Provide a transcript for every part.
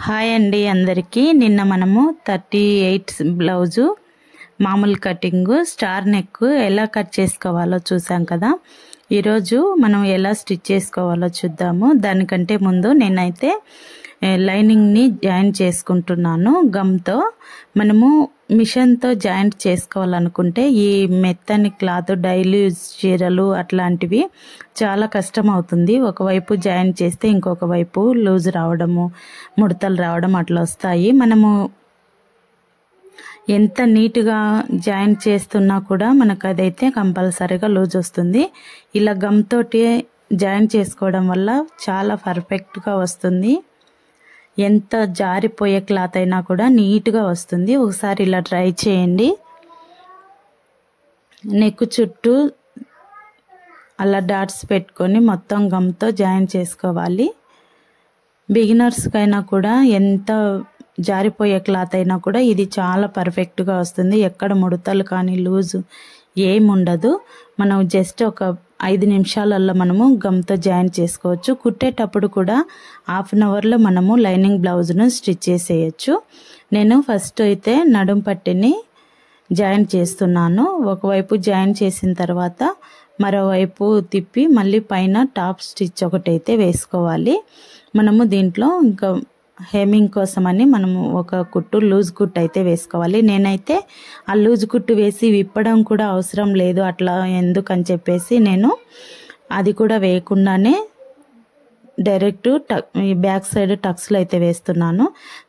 Hi అండి అందరికీ నిన్న మనము 38 బ్లౌజు మామూలు కటింగ్ స్టార్ నెక్ ఎలా కట్ చేసుకోవాలో చూసాం కదా। ఈరోజు మనం ఎలా స్టిచ్ చేసుకోవాలో చూద్దాము। దానికంటే ముందు నేనైతే లైనింగ్ ని జాయింట్ చేసుకుంటున్నాను గమ్తో। మనము మిషన్ తో జాయింట్ చేసుకోవాలనుకుంటే ఈ మెత్తని క్లాత్ డైలీ యూజ్ చీరలు అట్లాంటివి చాలా కష్టం అవుతుంది। ఒకవైపు జాయింట్ చేస్తే ఇంకొక వైపు లూజ్ రావడము ముడతలు రావడం అట్లా వస్తాయి। మనము ఎంత నీట్ గా జాయింట్ చేస్తున్నా కూడా మనకు అదైతే కంపల్సరీగా లూజ్ వస్తుంది। ఇలా గమ్ తోటి జాయింట్ చేసుకోవడం వల్ల చాలా పర్ఫెక్ట్ గా వస్తుంది। ఎంత జారిపోయే క్లాత్ అయినా కూడా నీట్ గా వస్తుంది। ఒకసారి ఇలా ట్రై చేయండి। నెక్ చుట్టూ అలా డాట్స్ పెట్టుకొని మొత్తం గమ్ తో జాయిన్ చేసుకోవాలి। బిగినర్స్ కైనా కూడా ఎంత జారిపోయే క్లాత్ అయినా కూడా ఇది చాలా పర్ఫెక్ట్ గా వస్తుంది। ఎక్కడ ముడతలు కానీ లూజ్ ఏం ఉండదు। మనం జస్ట్ ఒక 5 నిమిషాలలో మనము గమ్ తో జాయిన్ చేసుకోవచ్చు। కుట్టేటప్పుడు కూడా హాఫ్ అన్ అవర్ లో మనము లైనింగ్ బ్లౌజ్ ను స్టిచ్ చేసేయచ్చు। నేను ఫస్ట్ అయితే నడుం పట్టిని జాయిన్ చేస్తున్నాను। ఒకవైపు జాయిన్ చేసిన తర్వాత మరోవైపు తిప్పి మళ్ళీ పైన టాప్ స్టిచ్ ఒకటైతే వేసుకోవాలి। మనము దీంట్లో ఇంకా హెమ్మింగ్ కోసమని మనము ఒక కుట్టు లూజ్ కుట్టు అయితే వేసుకోవాలి। నేనైతే ఆ లూజ్ కుట్టు వేసి విప్పడం కూడా అవసరం లేదు అట్లా ఎందుకని చెప్పేసి నేను అది కూడా వేయకుండానే డైరెక్ట్ బ్యాక్ సైడ్ టక్స్లు అయితే వేస్తున్నాను।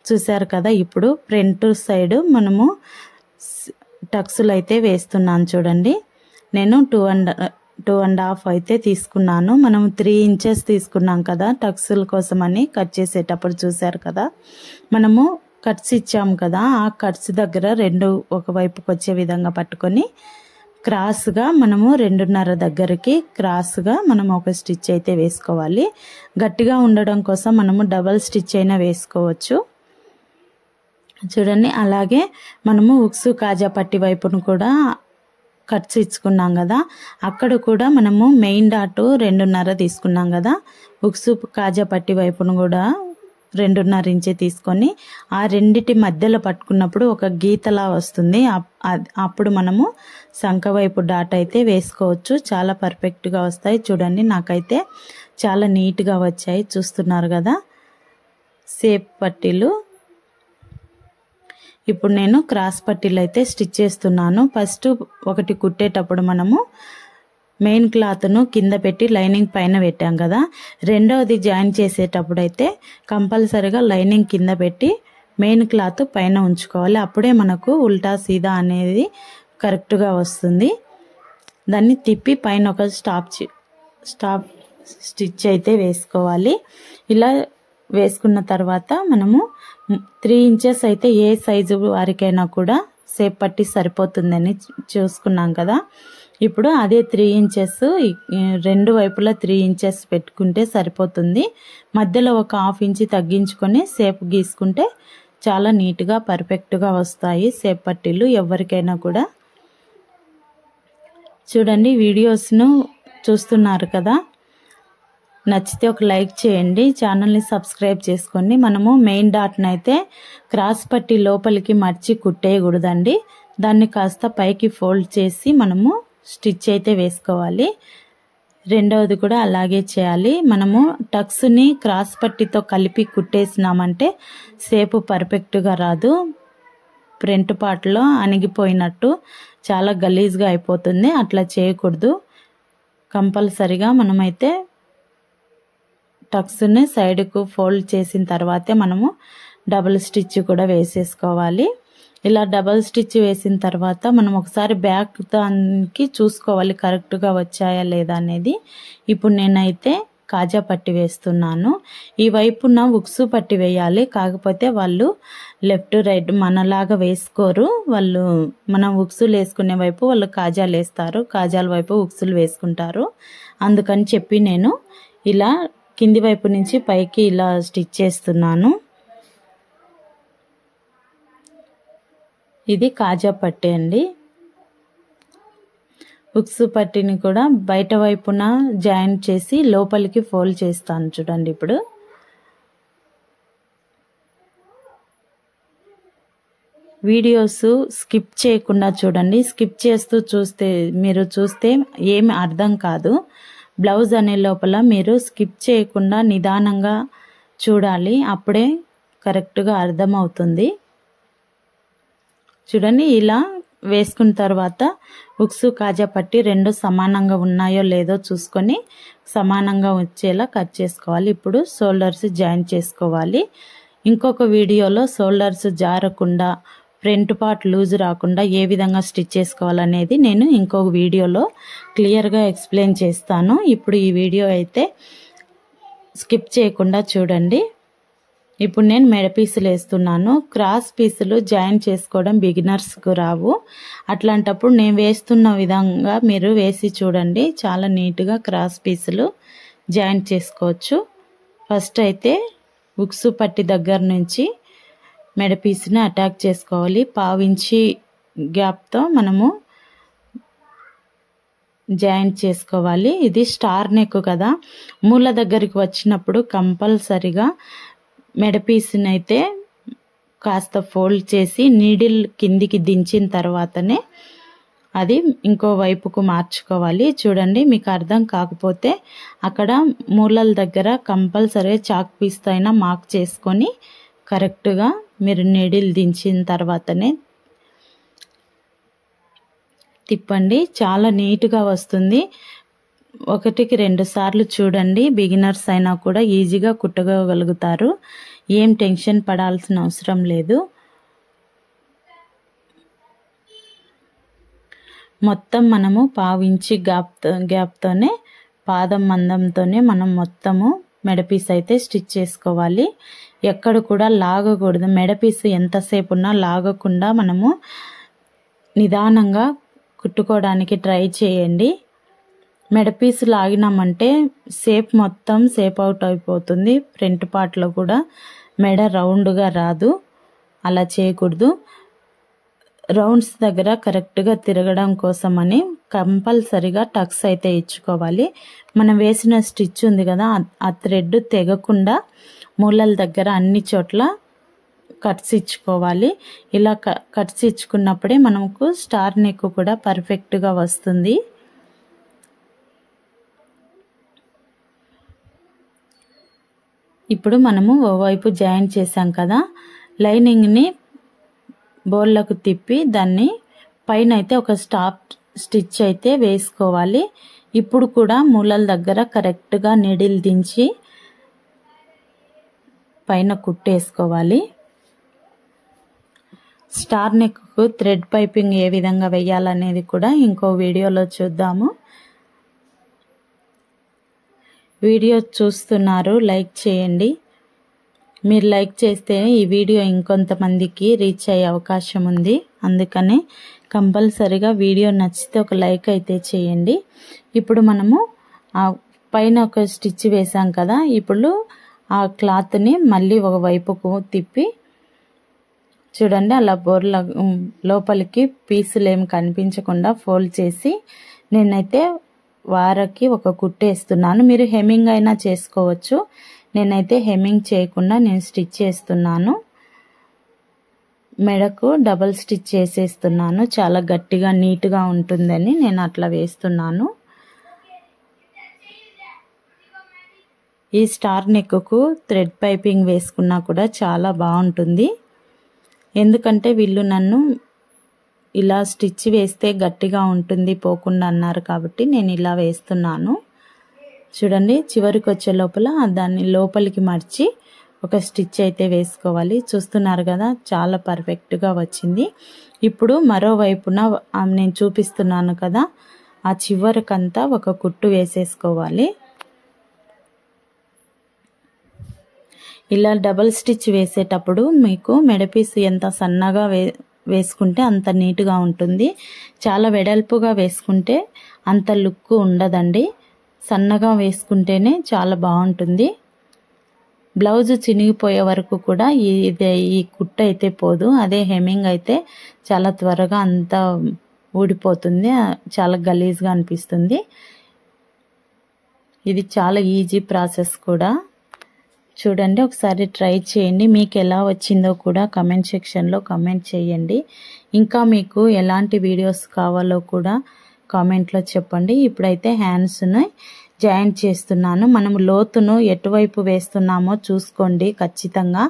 చూసారు కదా। ఇప్పుడు ఫ్రంట్ సైడ్ మనము టక్స్లు అయితే వేస్తున్నాను చూడండి। నేను 2.5 అయితే తీసుకున్నాను। మనం 3 ఇంచెస్ తీసుకున్నాం కదా టక్స్ల కోసమని కట్ చేసేటప్పుడు చూసారు కదా। మనము కట్స్ ఇచ్చాం కదా ఆ కట్స్ దగ్గర రెండు ఒక వైపుకి వచ్చే విధంగా పట్టుకొని క్రాస్ గా మనము 2.5 దగ్గరికి క్రాస్ గా మనం ఒక స్టిచ్ అయితే వేసుకోవాలి। గట్టిగా ఉండడం కోసం మనము డబుల్ స్టిచ్ అయినా వేసుకోవచ్చు చూడండి। అలాగే మనము ఉక్సు కాజా పట్టి వైపును కూడా కట్స్ ఇచ్చుకున్నాం కదా అక్కడ కూడా మనము మెయిన్ డాట్ 2.5 తీసుకున్నాం కదా ఉక్సు కాజా పట్టి వైపును కూడా 2.5 ఇంచ్ తీసుకొని ఆ రెండిటి మధ్యలో పట్టుకున్నప్పుడు ఒక గీతలా వస్తుంది। అప్పుడు మనము సంక వైపు డాట్ అయితే వేసుకోవచ్చు। చాలా పర్ఫెక్ట్ గా వస్తాయి చూడండి। నాకైతే చాలా నీట్ గా వచ్చాయి చూస్తున్నారు కదా సేప్ పట్టీలు। ఇప్పుడు నేను క్రాస్ పట్టీలు అయితే స్టిచ్ చేస్తున్నాను। ఫస్ట్ ఒకటి కుట్టేటప్పుడు మనము మెయిన్ క్లాత్ ను కింద పెట్టి లైనింగ్ పైన పెట్టాం కదా రెండవది జాయిన్ చేసేటప్పుడు అయితే కంపల్సరీగా లైనింగ్ కింద పెట్టి మెయిన్ క్లాత్ పైన ఉంచుకోవాలి। అప్పుడే మనకు ఉల్టా సీదా అనేది కరెక్ట్ గా వస్తుంది। దాన్ని తిప్పి పైన ఒక స్టాప్ స్టిచ్ అయితే వేసుకోవాలి। ఇలా వేసుకున్న తర్వాత మనము 3 ఇంచెస్ అయితే ఏ సైజు వారికైనా కూడా సేప్ పట్టి సరిపోతుందని చూసుకున్నాం కదా। ఇప్పుడు అదే 3 ఇంచెస్ రెండు వైపులా 3 ఇంచెస్ పెట్టుకుంటే సరిపోతుంది। మధ్యలో ఒక హాఫ్ ఇంచ్ తగ్గించుకొని సేప్ గీసుకుంటే చాలా నీట్ గా పర్ఫెక్ట్ గా వస్తాయి సేప్ పట్టీలు ఎవరికైనా కూడా। చూడండి వీడియోస్ ను చూస్తున్నారు కదా నచ్చితే ఒక లైక్ చేయండి ఛానల్ ని సబ్స్క్రైబ్ చేసుకోండి। మనము మెయిన్ డాట్ నైతే క్రాస్ పట్టి లోపలికి మర్చి కుట్టేయకూడదండి దాన్ని కాస్త పైకి ఫోల్డ్ చేసి మనము స్టిచ్ అయితే వేసుకోవాలి। రెండవది కూడా అలాగే చేయాలి। మనము టక్స్ ని క్రాస్ పట్టితో కలిపి కుట్టేసినామంటే సేపు పర్ఫెక్ట్ గా రాదు। ఫ్రంట్ పార్ట్ లో అణిగిపోయినట్టు చాలా గలీజ్ గా అయిపోతుంది అట్లా చేయకూడదు। కంపల్సరీగా మనమైతే టక్స్ ని సైడ్ కు ఫోల్డ్ చేసిన తర్వాతే మనము డబుల్ స్టిచ్ కూడా వేసేసుకోవాలి। ఇలా డబుల్ స్టిచ్ వేసిన తర్వాత మనం ఒకసారి బ్యాక్ దానికి చూసుకోవాలి కరెక్ట్ గా వచ్చాయా లేదా అనేది। ఇప్పుడు నేనైతే కాజా పట్టి వేస్తున్నాను। ఈ వైపున ఉక్సు పట్టి వేయాలి కాకపోతే వాళ్ళు లెఫ్ట్ రైట్ మనలాగా వేసుకోరు వాళ్ళు మనం ఉక్సులు వేసుకునే వైపు వాళ్ళు కాజాలు వేస్తారు కాజాల వైపు ఉక్సులు వేసుకుంటారు। అందుకని చెప్పి నేను ఇలా కింది వైపు నుంచి పైకి ఇలా స్టిచ్ చేస్తున్నాను। ఇది కాజా పట్టి అండి। ఉక్సు పట్టిని కూడా బయట వైపున జాయిన్ చేసి లోపలికి ఫోల్డ్ చేస్తాను చూడండి। ఇప్పుడు వీడియోస్ స్కిప్ చేయకుండా చూడండి. స్కిప్ చేస్తూ మీరు చూస్తే ఏమి అర్థం కాదు. బ్లౌజ్ అనే లోపల మీరు స్కిప్ చేయకుండా నిదానంగా చూడాలి, అప్పుడే కరెక్ట్గా అర్థమవుతుంది. చూడండి, ఇలా వేసుకున్న తర్వాత ఉక్సు కాజా పట్టి రెండు సమానంగా ఉన్నాయో లేదో చూసుకొని సమానంగా వచ్చేలా కట్ చేసుకోవాలి. ఇప్పుడు షోల్డర్స్ జాయిన్ చేసుకోవాలి. ఇంకొక వీడియోలో షోల్డర్స్ జారకుండా, ఫ్రంట్ పార్ట్ లూజ్ రాకుండా ఏ విధంగా స్టిచ్ చేసుకోవాలనేది నేను ఇంకొక వీడియోలో క్లియర్గా ఎక్స్ప్లెయిన్ చేస్తాను. ఇప్పుడు ఈ వీడియో అయితే స్కిప్ చేయకుండా చూడండి. ఇప్పుడు నేను మెడ పీసులు వేస్తున్నాను. క్రాస్ పీసులు జాయిన్ చేసుకోవడం బిగినర్స్కు రావు. అట్లాంటప్పుడు నేను వేస్తున్న విధంగా మీరు వేసి చూడండి, చాలా నీట్గా క్రాస్ పీసులు జాయిన్ చేసుకోవచ్చు. ఫస్ట్ అయితే ఉక్సు పట్టి దగ్గర నుంచి మెడ పీసుని అటాక్ చేసుకోవాలి. 1/2 ఇంచి గ్యాప్తో మనము జాయింట్ చేసుకోవాలి. ఇది స్టార్ నెక్ కదా, మూల దగ్గరికి వచ్చినప్పుడు కంపల్సరిగా మెడ పీస్ని అయితే కాస్త ఫోల్డ్ చేసి నీడిల్ కిందికి దించిన తర్వాతనే అది ఇంకో వైపుకు మార్చుకోవాలి. చూడండి, మీకు అర్థం కాకపోతే అక్కడ మూలల దగ్గర కంపల్సరీగా చాక్ పీస్తో అయినా మార్క్ చేసుకొని కరెక్ట్గా మీరు నీడిల్ దించిన తర్వాతనే తిప్పండి. చాలా నీట్గా వస్తుంది. 1కి 2 సార్లు చూడండి. బిగినర్స్ అయినా కూడా ఈజీగా కుట్టుకోగలుగుతారు. ఏం టెన్షన్ పడాల్సిన అవసరం లేదు. మొత్తం మనము 1/2 ఇంచి గ్యాప్తోనే పాదం మందంతోనే మనం మొత్తము మెడపీస్ అయితే స్టిచ్ చేసుకోవాలి. ఎక్కడ కూడా లాగకూడదు. మెడపీస్ ఎంతసేపు ఉన్నా లాగకుండా మనము నిదానంగా కుట్టుకోవడానికి ట్రై చేయండి. మెడపీస్ లాగినామంటే మొత్తం షేప్ అవుట్ అయిపోతుంది. ఫ్రంట్ పార్ట్లో కూడా మెడ రౌండ్గా రాదు. అలా చేయకూడదు. రౌండ్స్ దగ్గర కరెక్ట్గా తిరగడం కోసమని కంపల్సరిగా టక్స్ అయితే ఇచ్చుకోవాలి. మనం వేసిన స్టిచ్ ఉంది కదా, ఆ థ్రెడ్ తెగకుండా మూలల దగ్గర అన్ని చోట్ల కట్స్ ఇచ్చుకోవాలి. ఇలా కట్స్ ఇచ్చుకున్నప్పుడే మనకు స్టార్ నెక్ కూడా పర్ఫెక్ట్గా వస్తుంది. ఇప్పుడు మనము ఓవైపు జాయిన్ చేసాం కదా, లైనింగ్ని బోర్లకు తిప్పి దాన్ని పైన అయితే ఒక స్టిచ్ అయితే వేసుకోవాలి. ఇప్పుడు కూడా మూలల దగ్గర కరెక్ట్గా నీడిల్ దించి పైన కుట్టేసుకోవాలి. స్టార్ నెక్కు థ్రెడ్ పైపింగ్ ఏ విధంగా వేయాలనేది కూడా ఇంకో వీడియోలో చూద్దాము. వీడియో చూస్తున్నారు, లైక్ చేయండి. మీరు లైక్ చేస్తే ఈ వీడియో ఇంకొంతమందికి రీచ్ అయ్యే అవకాశం ఉంది. అందుకనే కంపల్సరిగా వీడియో నచ్చితే ఒక లైక్ అయితే చేయండి. ఇప్పుడు మనము ఆ పైన ఒక స్టిచ్ వేసాం కదా, ఇప్పుడు ఆ క్లాత్ని మళ్ళీ ఒక వైపుకు తిప్పి చూడండి, అలా బోర్ల లోపలికి పీసులు ఏమి కనిపించకుండా ఫోల్డ్ చేసి నేనైతే వారకి ఒక కుట్టేస్తున్నాను. మీరు హెమ్మింగ్ అయినా చేసుకోవచ్చు. నేనైతే హెమ్మింగ్ చేయకుండా నేను స్టిచ్ చేస్తున్నాను. మెడకు డబల్ స్టిచ్ చేసేస్తున్నాను. చాలా గట్టిగా నీట్గా ఉంటుందని నేను అట్లా వేస్తున్నాను. ఈ స్టార్ నెక్కు థ్రెడ్ పైపింగ్ వేసుకున్నా కూడా చాలా బాగుంటుంది. ఎందుకంటే వీళ్ళు నన్ను ఇలా స్టిచ్ వేస్తే గట్టిగా ఉంటుంది పోకుండా అన్నారు కాబట్టి నేను ఇలా వేస్తున్నాను. చూడండి, చివరికి వచ్చే లోపల దాన్ని లోపలికి మర్చి ఒక స్టిచ్ అయితే వేసుకోవాలి. చూస్తున్నారు కదా, చాలా పర్ఫెక్ట్గా వచ్చింది. ఇప్పుడు మరోవైపున నేను చూపిస్తున్నాను కదా, ఆ చివరికంతా ఒక కుట్టు వేసేసుకోవాలి. ఇలా డబల్ స్టిచ్ వేసేటప్పుడు మీకు మెడపీస్ ఎంత సన్నగా వేసుకుంటే అంత నీట్గా ఉంటుంది. చాలా వెడల్పుగా వేసుకుంటే అంత లుక్ ఉండదండి. సన్నగా వేసుకుంటేనే చాలా బాగుంటుంది. బ్లౌజ్ చినిగిపోయే వరకు కూడా ఈ కుట్టు అయితే పోదు. అదే హెమ్మింగ్ అయితే చాలా త్వరగా అంతా ఊడిపోతుంది, చాలా గలీజ్గా అనిపిస్తుంది. ఇది చాలా ఈజీ ప్రాసెస్ కూడా. చూడండి, ఒకసారి ట్రై చేయండి. మీకు ఎలా వచ్చిందో కూడా కమెంట్ సెక్షన్లో కమెంట్ చేయండి. ఇంకా మీకు ఎలాంటి వీడియోస్ కావాలో కూడా కామెంట్లో చెప్పండి. ఇప్పుడైతే హ్యాండ్స్ని జాయింట్ చేస్తున్నాను. మనం లోతును ఎటువైపు వేస్తున్నామో చూసుకోండి. ఖచ్చితంగా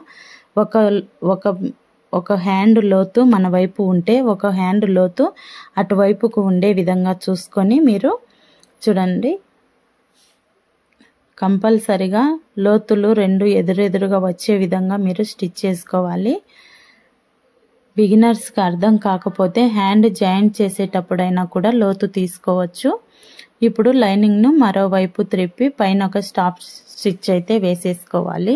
ఒక హ్యాండ్ లోతు మన వైపు ఉంటే ఒక హ్యాండ్ లోతు అటువైపుకు ఉండే విధంగా చూసుకొని మీరు చూడండి. కంపల్సరిగా లోతులు రెండు ఎదురెదురుగా వచ్చే విధంగా మీరు స్టిచ్ చేసుకోవాలి. బిగినర్స్కి అర్థం కాకపోతే హ్యాండ్ జాయింట్ చేసేటప్పుడైనా కూడా లోతు తీసుకోవచ్చు. ఇప్పుడు లైనింగ్ను మరోవైపు త్రిప్పి పైన ఒక స్టాప్ స్టిచ్ అయితే వేసేసుకోవాలి.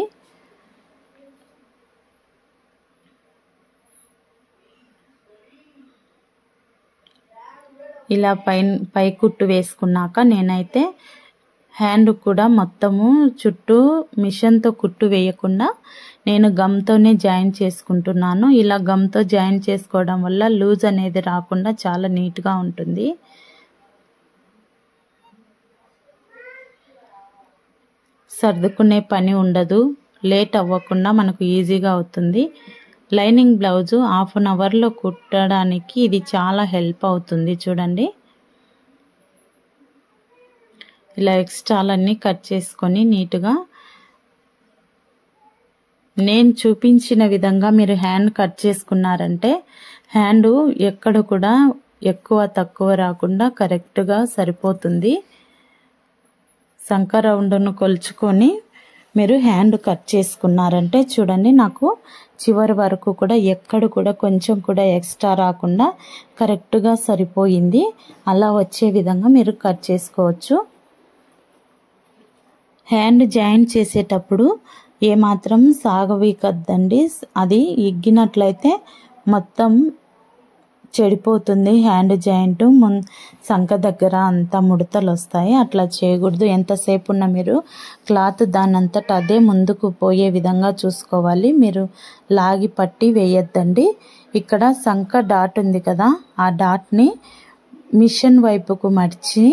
ఇలా పై కుట్టు వేసుకున్నాక నేనైతే హ్యాండ్ కూడా మొత్తము చుట్టూ మిషన్తో కుట్టు వేయకుండా నేను గమ్తోనే జాయిన్ చేసుకుంటున్నాను. ఇలా గమ్తో జాయిన్ చేసుకోవడం వల్ల లూజ్ అనేది రాకుండా చాలా నీట్గా ఉంటుంది. సర్దుకునే పని ఉండదు. లేట్ అవ్వకుండా మనకు ఈజీగా అవుతుంది. లైనింగ్ బ్లౌజు హాఫ్ అన్ అవర్లో కుట్టడానికి ఇది చాలా హెల్ప్ అవుతుంది. చూడండి, ఇలా ఎక్స్ట్రాలన్నీ కట్ చేసుకొని నీట్గా నేను చూపించిన విధంగా మీరు హ్యాండ్ కట్ చేసుకున్నారంటే హ్యాండ్ ఎక్కడ కూడా ఎక్కువ తక్కువ రాకుండా కరెక్ట్గా సరిపోతుంది. సంక రౌండ్ను కొలుచుకొని మీరు హ్యాండ్ కట్ చేసుకున్నారంటే చూడండి, నాకు చివరి వరకు కూడా ఎక్కడ కూడా కొంచెం కూడా ఎక్స్ట్రా రాకుండా కరెక్ట్గా సరిపోయింది. అలా వచ్చే విధంగా మీరు కట్ చేసుకోవచ్చు. హ్యాండ్ జాయింట్ చేసేటప్పుడు ఏమాత్రం సాగవీకద్దండి. అది ఇగ్గినట్లయితే మొత్తం చెడిపోతుంది. హ్యాండ్ జాయింట్ సంక దగ్గర అంతా ముడతలు వస్తాయి. అట్లా చేయకూడదు. ఎంతసేపు ఉన్నా మీరు క్లాత్ దానంతట అదే ముందుకు పోయే విధంగా చూసుకోవాలి. మీరు లాగి పట్టి వేయొద్దండి. ఇక్కడ సంక డాట్ ఉంది కదా, ఆ డాట్ని మిషన్ వైపుకు మడిచి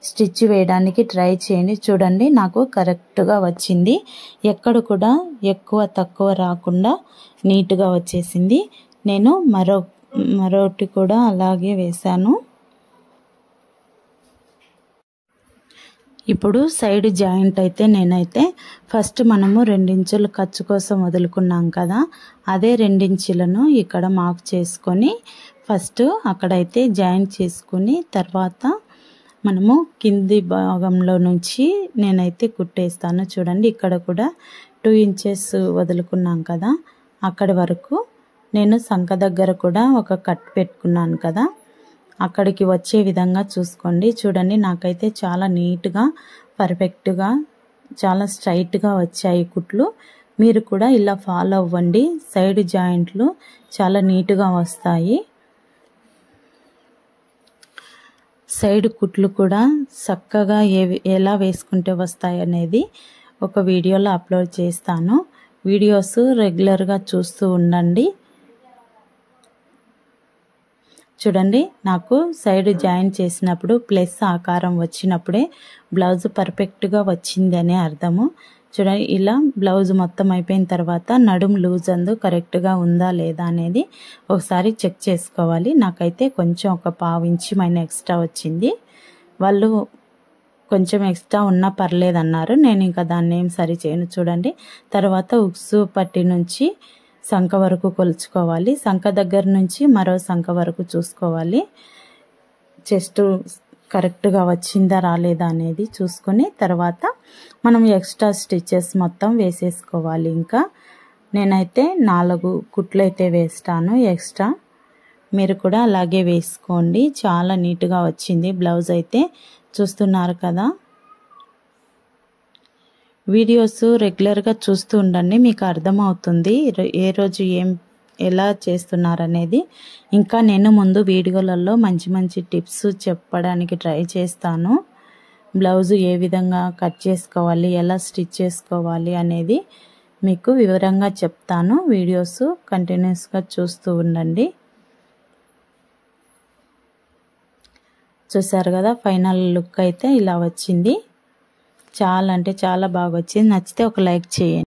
స్టిచ్ వేయడానికి ట్రై చేయండి. చూడండి, నాకు కరెక్ట్గా వచ్చింది. ఎక్కడ కూడా ఎక్కువ తక్కువ రాకుండా నీట్గా వచ్చేసింది. నేను మరొకటి కూడా అలాగే వేశాను. ఇప్పుడు సైడ్ జాయింట్ అయితే నేనైతే ఫస్ట్ మనము 2 ఇంచులు ఖర్చు కోసం వదులుకున్నాం కదా, అదే 2 ఇంచులను ఇక్కడ మార్క్ చేసుకొని ఫస్ట్ అక్కడైతే జాయింట్ చేసుకుని తర్వాత మనము కింది భాగంలో నుంచి నేనైతే కుట్టేస్తాను. చూడండి, ఇక్కడ కూడా 2 ఇంచెస్ వదులుకున్నాం కదా, అక్కడి వరకు నేను సంక దగ్గర కూడా ఒక కట్ పెట్టుకున్నాను కదా, అక్కడికి వచ్చే విధంగా చూసుకోండి. చూడండి, నాకైతే చాలా నీట్గా పర్ఫెక్ట్గా చాలా స్ట్రైట్గా వచ్చాయి కుట్లు. మీరు కూడా ఇలా ఫాలో అవ్వండి. సైడ్ జాయింట్లు చాలా నీట్గా వస్తాయి. సైడ్ కుట్లు కూడా చక్కగా ఎలా వేసుకుంటే వస్తాయి అనేది ఒక వీడియోలో అప్లోడ్ చేస్తాను. వీడియోస్ రెగ్యులర్గా చూస్తూ ఉండండి. చూడండి, నాకు సైడ్ జాయిన్ చేసినప్పుడు ప్లస్ ఆకారం వచ్చినప్పుడే బ్లౌజ్ పర్ఫెక్ట్గా వచ్చింది అనే అర్థము. చూడండి, ఇలా బ్లౌజ్ మొత్తం అయిపోయిన తర్వాత నడుము లూజ్ అందు కరెక్ట్గా ఉందా లేదా అనేది ఒకసారి చెక్ చేసుకోవాలి. నాకైతే కొంచెం ఒక 1/2 ఇంచు ఎక్స్ట్రా వచ్చింది. వాళ్ళు కొంచెం ఎక్స్ట్రా ఉన్నా పర్లేదన్నారు. నేను ఇంకా దాన్ని ఏం సరి చేయను. చూడండి, తర్వాత ఉక్సు పట్టి నుంచి సంక వరకు కొలుచుకోవాలి. సంక దగ్గర నుంచి మరో సంక వరకు చూసుకోవాలి. చెస్ట్ కరెక్ట్గా వచ్చిందా రాలేదా అనేది చూసుకొని తర్వాత మనం ఎక్స్ట్రా స్టిచెస్ మొత్తం వేసేసుకోవాలి. ఇంకా నేనైతే 4 కుట్లు అయితే వేస్తాను ఎక్స్ట్రా. మీరు కూడా అలాగే వేసుకోండి. చాలా నీట్గా వచ్చింది బ్లౌజ్ అయితే. చూస్తున్నారు కదా, వీడియోస్ రెగ్యులర్గా చూస్తూ ఉండండి, మీకు అర్థమవుతుంది ఏ రోజు ఎలా చేస్తున్నారనేది. ఇంకా నేను ముందు వీడియోలలో మంచి మంచి టిప్స్ చెప్పడానికి ట్రై చేస్తాను. బ్లౌజు ఏ విధంగా కట్ చేసుకోవాలి, ఎలా స్టిచ్ చేసుకోవాలి అనేది మీకు వివరంగా చెప్తాను. వీడియోస్ కంటిన్యూస్గా చూస్తూ ఉండండి. చూసారు కదా, ఫైనల్ లుక్ అయితే ఇలా వచ్చింది. చాలా అంటే చాలా బాగా వచ్చింది. నచ్చితే ఒక లైక్ చేయండి.